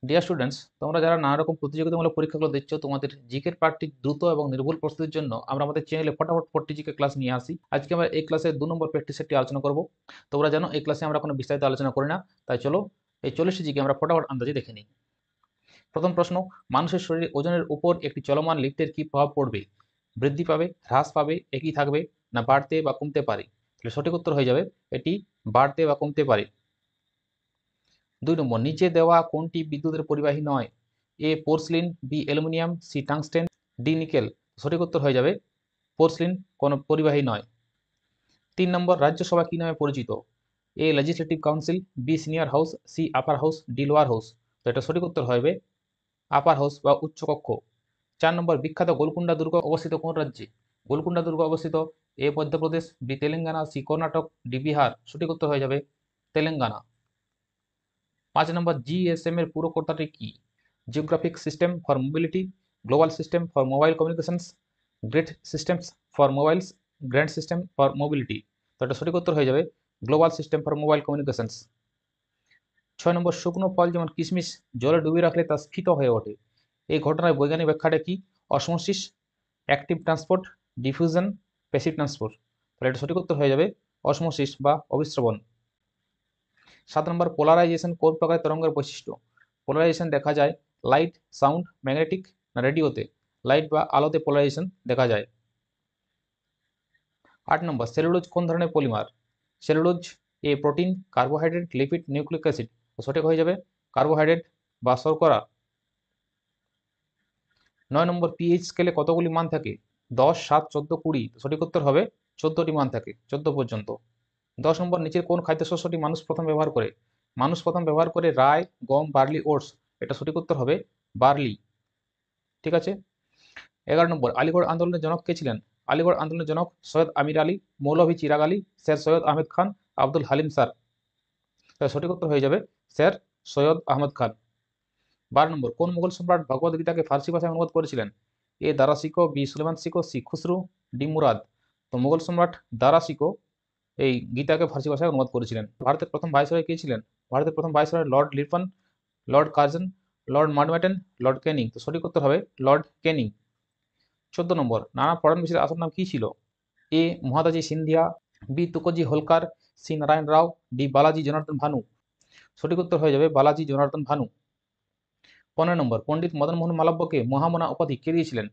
Dear students, তোমরা যারা নানা রকম প্রতিযোগিতামূলক পরীক্ষাগুলো দিচ্ছ, তোমাদের জিকের পার্টটি দ্রুত এবং নির্ভুল প্রস্তুতির জন্য আমরা আমাদের চ্যানেলে ফটাফট 40 জিকে ক্লাস নিয়ে আসি। আজকে আমরা এই ক্লাসের 2 নম্বর প্র্যাকটিস সেটটি আলোচনা করব। তোমরা জানো এই ক্লাসে আমরা কোনো বিস্তারিত আলোচনা করি না, তাই চলো এই 40 জিকে আমরা ফটাফট আন্দাজে দেখে নিই। প্রথম প্রশ্ন, মানুষের শরীরে ওজনের উপর একটি চলমান লিফটের কি প্রভাব পড়বে? বৃদ্ধি পাবে, হ্রাস পাবে, একই থাকবে, না বাড়তে বা কমতে পারে? তাহলে সঠিক উত্তর হয়ে যাবে এটি বাড়তে বা কমতে পারে। 2 নম্বর, নিচে দেওয়া কোনটি বিদ্যুতের পরিবাহী নয়? A porcelain, B aluminium, C tungsten, D nickel. সঠিক উত্তর হয়ে যাবে পোর্সলিন কোনো পরিবাহী নয়। 3 নম্বর, রাজ্যসভা কি নামে পরিচিত? A legislative council, B senior house, C upper house, D lower house. তো এটা সঠিক উত্তর হবে আপার হাউস বা উচ্চকক্ষ। 4 নম্বর, বিখ্যাত গোলকুন্ডা দুর্গ অবস্থিত কোন রাজ্যে? গোলকুন্ডা দুর্গ অবস্থিত A Madhya Pradesh, B Telangana, C Karnataka, D Bihar. সঠিক উত্তর হয়ে যাবে তেলেঙ্গানা। 5 নম্বর, জিএসএম এর পুরো কথাটি কি? Geographic system for mobility, global system for mobile communications, great systems for mobiles, grand system for mobility. তো এটা সঠিক উত্তর হয়ে যাবে global system for mobile communications. 6 নম্বর, শুকনো ফল যেমন কিশমিশ জলে ডুবিয়ে রাখলে তা স্ফীত হয়ে ওঠে। এই ঘটনার বৈজ্ঞানিক ব্যাখ্যাটা কি? Osmosis, active transport, diffusion, passive transport. তাহলে এটা সঠিক উত্তর হয়ে যাবে অসমোসিস বা অবিস্রবণ। 7 নম্বর, পোলারাইজেশন কোন প্রকারের তরঙ্গের বৈশিষ্ট্য? পোলারাইজেশন দেখা যায় লাইট, সাউন্ড, ম্যাগনেটিক, না রেডিওতে? লাইট বা আলোতে পোলারাইজেশন দেখা যায়। 8 নম্বর, সেলুলোজ কোন ধরনের polymer? Cellulose A protein, carbohydrate, lipid, nucleic acid. তো সঠিক হয়ে যাবে কার্বোহাইড্রেট বা শর্করা। 9 নম্বর, পিএইচ স্কেলে কতগুলি মান থাকে? 10, 7, 14, 20। সঠিক উত্তর হবে 14টি মান থাকে, 14 পর্যন্ত। 10 নম্বর, নিচের কোন খাদ্যশস্যটি মানুষ প্রথম ব্যবহার করে? মানুষ প্রথম ব্যবহার করে রায়, গম, বার্লি, ওটস। এটা সঠিক উত্তর হবে বার্লি। ঠিক আছে। 11 নম্বর, আলিগড় আন্দোলনের জনক কে ছিলেন? আলিগড় আন্দোলনের জনক সৈয়দ আমির আলী, মৌলভী চিরাগ আলী, স্যার সৈয়দ আহমেদ খান, আব্দুল হালিম স্যার। তাহলে সঠিক উত্তর হয়ে যাবে স্যার সৈয়দ আহমদ খান। 12 নম্বর, কোন মুঘল সম্রাট ভগবদ গীতাকে ফার্সি ভাষায় অনুবাদ করেছিলেন? A Dara Shikoh, B Suleman Shikoh, C Khusrau, D Murad. তো মুঘল সম্রাট দারা শিকো এই গীতাকে ফার্সি ভাষায় অনুবাদ করেছিলেন। ভারতের প্রথম ভাইসরয় কে ছিলেন? ভারতের প্রথম viceroy Lord Liton, Lord Curzon, Lord Mountbatten, Lord Canning. তো সঠিক উত্তর হবে লর্ড ক্যানিং। 14 নম্বর, নানা ফড়নবিসের আসল নাম কি ছিল? এ মহাদাজি সিন্ধিয়া, বি তুকোজি হোলকার, সি নারায়ণ রাও, ডি বালাজি জনার্দন ভানু। সঠিক উত্তর হয়ে যাবে বালাজি জনার্দন ভানু। 15 নম্বর, পণ্ডিত মদন মোহন মালব্যকে মহামনা উপাধি কে দিয়েছিলেন?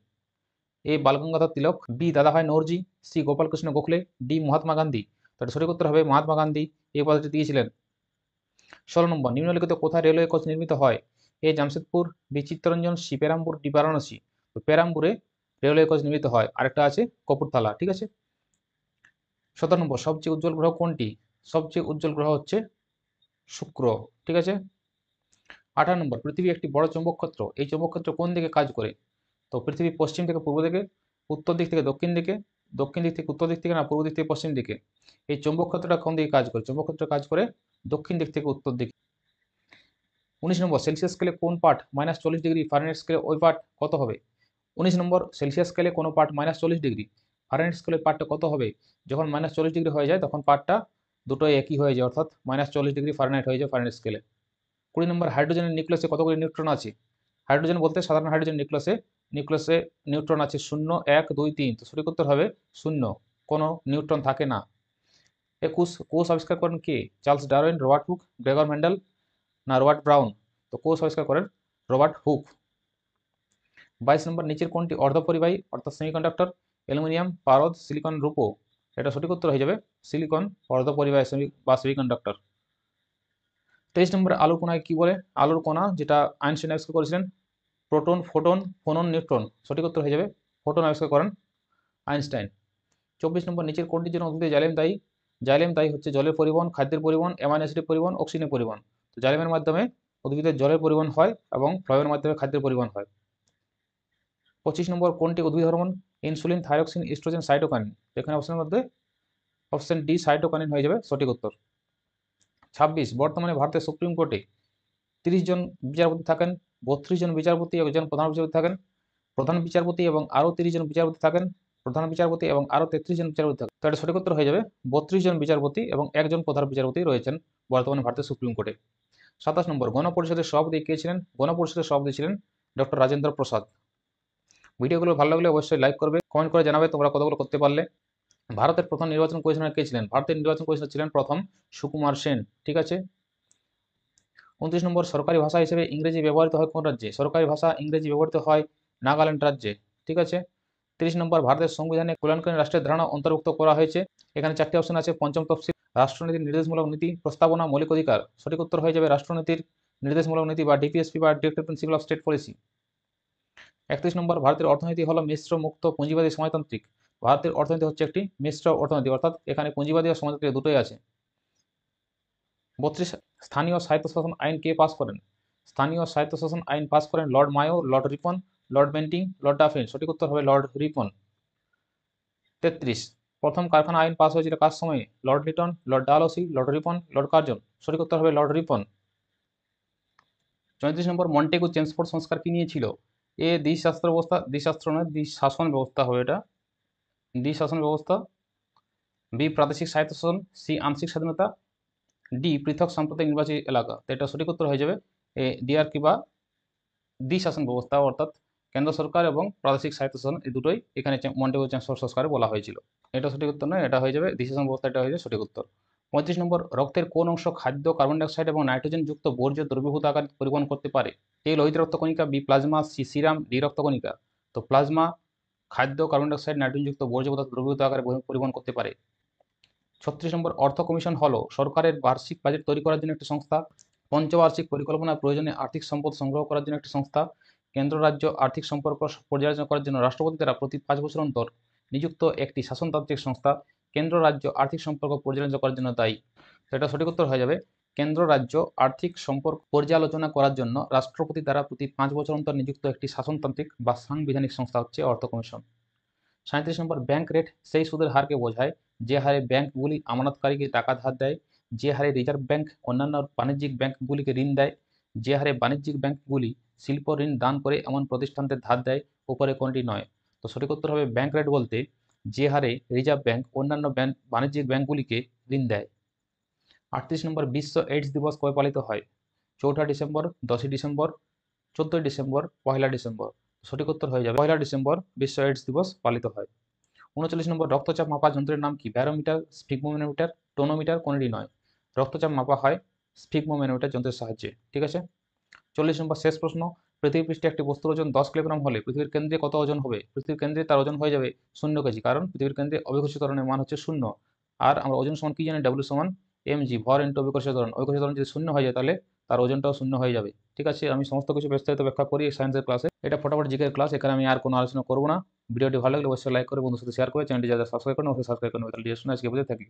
এ বালগঙ্গাধর তিলক, বি দাদাভাই নওরোজি, সি গোপালকৃষ্ণ গোখলে, ডি মহাত্মা গান্ধী। তাহলে সঠিক উত্তর হবে মহাত্মা গান্ধী এই উপাধিটি দিয়েছিলেন। 16 নম্বর, নিম্নলিখিত কোথায় রেলওয়ে কোচ নির্মিত হয়? A Jamshedpur, B Chittaranjan, C Perambur, D Varanasi. তো পেরামপুরে রেলওয়ে কোচ নির্মিত হয়। আরেকটা আছে কপুরথালা। ঠিক আছে। 17 নম্বর, সবচেয়ে উজ্জ্বল গ্রহ কোনটি? সবচেয়ে উজ্জ্বল গ্রহ হচ্ছে শুক্র। ঠিক আছে। 18 নম্বর, পৃথিবী একটি বড় চৌম্বক ক্ষেত্র। এই চৌম্বক ক্ষেত্র কোন দিকে কাজ করে? তো পৃথিবী পশ্চিম থেকে পূর্ব দিকে, উত্তর দিক থেকে দক্ষিণ দিকে, দক্ষিণ দিক থেকে উত্তর দিক থেকে, না পূর্ব দিক থেকে পশ্চিম দিকে? এই চৌম্বক ক্ষেত্রটা কোন দিকে কাজ করে? চৌম্বক ক্ষেত্র কাজ করে দক্ষিণ দিক থেকে উত্তর দিকে। 19 নম্বর, সেলসিয়াস স্কেলে কোন পার্ট -40 ডিগ্রি, ফারেনহাইট স্কেলে ওই পার্ট কত হবে? 19 নম্বর, সেলসিয়াস স্কেলে কোনো পার্ট -40 ডিগ্রি, ফারেনহাইট স্কেলে পার্টটা কত হবে? যখন -40 ডিগ্রি হয়ে যায় তখন পার্টটা দুটোই একই হয়ে যায়, অর্থাৎ -40 ডিগ্রি ফারেনহাইট হয়ে যায় ফারেনহাইট স্কেলে। 20 নম্বর, হাইড্রোজেনের নিউক্লিয়াসে কতগুলি নিউট্রন আছে? হাইড্রোজেন বলতে সাধারণ হাইড্রোজেন নিউক্লিয়াসে নিউক্লিয়াসে নিউট্রন আছে 0, 1, 2, 3। তো সঠিক উত্তর হবে 0, কোনো নিউট্রন থাকে না। 21, কোষ আবিষ্কার করেন কে? Charles Darwin, Robert Hooke, Gregor Mendel, না রবার্ট ব্রাউন? তো কোষ আবিষ্কার করেন রবার্ট হুক। 22 নম্বর, নিচের কোনটি অর্ধপরিবাহী অর্থাৎ সেমিকন্ডাক্টর? অ্যালুমিনিয়াম, পারদ, সিলিকন, রূপো। এটা সঠিক উত্তর হয়ে যাবে সিলিকন অর্ধপরিবাহী বা সেমিকন্ডাক্টর। 23 নম্বরে, আলোর কণাকে কি বলে? আলোর কণা যেটা আইনস্টাইন আবিষ্কার করেছিলেন প্রোটন, ফোটন, ফোনন, নিউট্রন। সঠিক উত্তর হয়ে যাবে ফোটন আবিষ্কার করেন আইনস্টাইন। 24 নম্বর, নিচের কোনটির জন্য উদ্ভিদের জাইলেম দায়ী? জাইলেম দায়ী হচ্ছে জলের পরিবহন, খাদ্যের পরিবহন, অ্যামাইনো অ্যাসিডের পরিবহন, অক্সিজেনের পরিবহন। তো জাইলেমের মাধ্যমে উদ্ভিদের জলের পরিবহন হয় এবং ফ্লোয়েমের মাধ্যমে খাদ্যের পরিবহন হয়। 25 নম্বর, কোনটি উদ্ভিদ hormone? Insulin, thyroxine, oestrogen, cytokinin. এখানে অপশনের মধ্যে অপশন ডি সাইটোকাইনিন হয়ে যাবে সঠিক উত্তর। 26, বর্তমানে ভারতের সুপ্রিম কোর্টে 30 জন বিচারপতি থাকেন, 32 জন বিচারপতি, একজন প্রধান বিচারপতি থাকেন, প্রধান বিচারপতি এবং আরও 30 জন বিচারপতি থাকেন, প্রধান বিচারপতি এবং আরও 33 জন বিচারপতি থাকেন। তো এটা সঠিক উত্তর হয়ে যাবে 32 জন বিচারপতি এবং একজন প্রধান বিচারপতি রয়েছেন বর্তমানে ভারতের সুপ্রিম কোর্টে। 27 নম্বর, গণপরিষদের সভাপতি কে ছিলেন? গণপরিষদের সভাপতি ছিলেন ডক্টর রাজেন্দ্র প্রসাদ। ভিডিওগুলো ভালো লাগলে অবশ্যই লাইক করবে, কমেন্ট করে জানাবে তোমরা কতগুলো করতে পারলে। ভারতের প্রথম নির্বাচন কমিশনার কে ছিলেন? ভারতের নির্বাচন কমিশনার ছিলেন প্রথম সুকুমার সেন। ঠিক আছে। 29 নম্বর, সরকারি ভাষা হিসেবে ইংরেজি ব্যবহৃত হয় কোন রাজ্যে? সরকারি ভাষা ইংরেজি ব্যবহৃত হয় নাগাল্যান্ড রাজ্যে। ঠিক আছে। 30 নম্বর, ভারতের সংবিধানে কল্যাণকারী রাষ্ট্রের ধারণা অন্তর্ভুক্ত করা হয়েছে। এখানে 4টি অপশন আছে। পঞ্চম তফসিল, রাষ্ট্রনীতির নির্দেশমূলক নীতি, প্রস্তাবনা, মৌলিক অধিকার। সঠিক উত্তর হয়ে যাবে রাষ্ট্রনীতির নির্দেশমূলক নীতি বা ডিপিএসপি বা directed principal of state policy. 31 নম্বর, ভারতের অর্থনীতি হলো মিশ্র, মুক্ত, পুঁজিবাদী, সমাজতান্ত্রিক। ভারতের অর্থনীতি হচ্ছে একটি মিশ্র অর্থনীতি, অর্থাৎ এখানে পুঁজিবাদী ও সমাজতান্ত্রিক দুটোই আছে। 32, স্থানীয় স্বায়ত্তশাসন আইন কে পাস করেন? স্থানীয় স্বায়ত্তশাসন আইন পাস করেন Lord Mayo, Lord Ripon, Lord Bentinck, Lord Dufferin. সঠিক উত্তর হবে লর্ড রিপন। 33, প্রথম কারখানা আইন পাস হয়েছিল কার সময়ে? Lord Liton, Lord Dalhousie, Lord Ripon, Lord Curzon. সঠিক উত্তর হবে লর্ড রিপন। 34 নম্বর, মন্টেগু চেমসফোর্ড সংস্কার কি নিয়েছিল? এ দ্বিশাস্ত্র ব্যবস্থা, দ্বিশাস্ত্র নয় দ্বিশাসন ব্যবস্থা হবে এটা, দ্বিশাসন ব্যবস্থা। বি প্রাদেশিক স্বায়ত্তশাসন, সি আংশিক স্বাধীনতা, ডি পৃথক সাম্প্রদায়িক নির্বাচনী এলাকা। তো এটা সঠিক উত্তর হয়ে যাবে এ ডিআরকি বা দ্বিশাসন ব্যবস্থা, অর্থাৎ কেন্দ্র সরকার এবং প্রাদেশিক স্বায়ত্তশাসন এই দুটোই এখানে মন্টেগু চেমসফোর্ড সংস্কারে বলা হয়েছিল। এটা সঠিক উত্তর নয়, এটা হয়ে যাবে দ্বিশাসন ব্যবস্থা, এটা হয়ে যাবে সঠিক উত্তর। 35 নম্বর, রক্তের কোন অংশ খাদ্য, কার্বন ডাইঅক্সাইড এবং নাইট্রোজেন যুক্ত বর্জ্য দ্রবীভূত আকারে পরিবহন করতে পারে? এ লোহিত রক্তকণিকা, B plasma, C serum, D রক্তকণিকা। তো প্লাজমা খাদ্য, কার্বন ডাইঅক্সাইড, নাইট্রোজেন যুক্ত বর্জ্য পদার্থ দ্রবীভূত আকারে পরিবহন করতে পারে। 36 নম্বর, অর্থ কমিশন হলো সরকারের বার্ষিক বাজেট তৈরি করার জন্য একটি সংস্থা, পঞ্চবার্ষিক পরিকল্পনা প্রয়োজনে আর্থিক সম্পদ সংগ্রহ করার জন্য একটি সংস্থা, কেন্দ্র রাজ্য আর্থিক সম্পর্ক পর্যালোচনা করার জন্য রাষ্ট্রপতি দ্বারা প্রতি 5 বছর অন্তর নিযুক্ত একটি শাসনতান্ত্রিক সংস্থা, কেন্দ্র রাজ্য আর্থিক সম্পর্ক পর্যালোচনা করার জন্য দায়ী। তো এটা সঠিক উত্তর হয়ে যাবে কেন্দ্র রাজ্য আর্থিক সম্পর্ক পর্যালোচনা করার জন্য রাষ্ট্রপতি দ্বারা প্রতি 5 বছর অন্তর নিযুক্ত একটি শাসনতান্ত্রিক বা সাংবিধানিক সংস্থা হচ্ছে অর্থ কমিশন। 37 নম্বর, ব্যাংক রেট সেই সুদের হারকে বোঝায় যে হারে ব্যাংকগুলি আমানতকারীকে টাকা ধার দেয়, যে হারে রিজার্ভ ব্যাংক অন্যান্য বাণিজ্যিক ব্যাংকগুলিকে ঋণ দেয়, যে হারে বাণিজ্যিক ব্যাংকগুলি শিল্প ঋণ দান করে এমন প্রতিষ্ঠানদের ধার দেয়, উপরে কোনটি নয়? তো সঠিক উত্তর হবে ব্যাংক রেট বলতে যে হারে রিজার্ভ ব্যাংক অন্যান্য বাণিজ্যিক ব্যাংকগুলিকে ঋণ দেয়। 38 নম্বর, বিশ্ব এইডস দিবস কবে পালিত হয়? 4 ডিসেম্বর, 10 ডিসেম্বর, 14 ডিসেম্বর, 1 ডিসেম্বর। সঠিক উত্তর হয়ে যাবে 1 ডিসেম্বর বিশ্ব এইডস দিবস পালিত হয়। 39 নম্বর, রক্তচাপ মাপার যন্ত্রের নাম কি? ব্যারোমিটার, স্ফিগমোমিটার, টোনোমিটার, কোনটি নয়? রক্তচাপ মাপা হয় স্ফিগমোমিটার যন্ত্রের সাহায্যে। ঠিক আছে। 40 নম্বর, শেষ প্রশ্ন, পৃথিবী পৃষ্ঠে একটি বস্তুর ওজন 10 কিলোগ্রাম হলে পৃথিবীর কেন্দ্রে কত ওজন হবে? পৃথিবীর কেন্দ্রে তার ওজন হয়ে যাবে 0 কেজি, কারণ পৃথিবীর কেন্দ্রে অভিকর্ষীয় ত্বরণের মান হচ্ছে 0। আর আমরা ওজন সমান কি জানি? ডাব্লিউ সমান এমজি, ভর ইন্টু অভিকর্ষীয় ত্বরণ। অভিকর্ষীয় ত্বরণ যদি 0 হয়ে যায় তাহলে তার ওজনটাও 0 হয়ে যাবে। ঠিক আছে, আমি সমস্ত কিছু বিস্তারিত ব্যাখ্যা করি এই সায়েন্সের ক্লাসে। এটা ফটাফট জিকের ক্লাস, এখানে আমি আর কোনো আলোচনা করবো না। ভিডিওটি ভালো লাগলে অবশ্যই লাইক করে বন্ধুর সাথে শেয়ার করে চ্যানেলটি যারা সাবস্ক্রাইব করেন অবশ্যই সাবস্ক্রাইব করবেন। তাহলে আজকে বুঝে থাকি।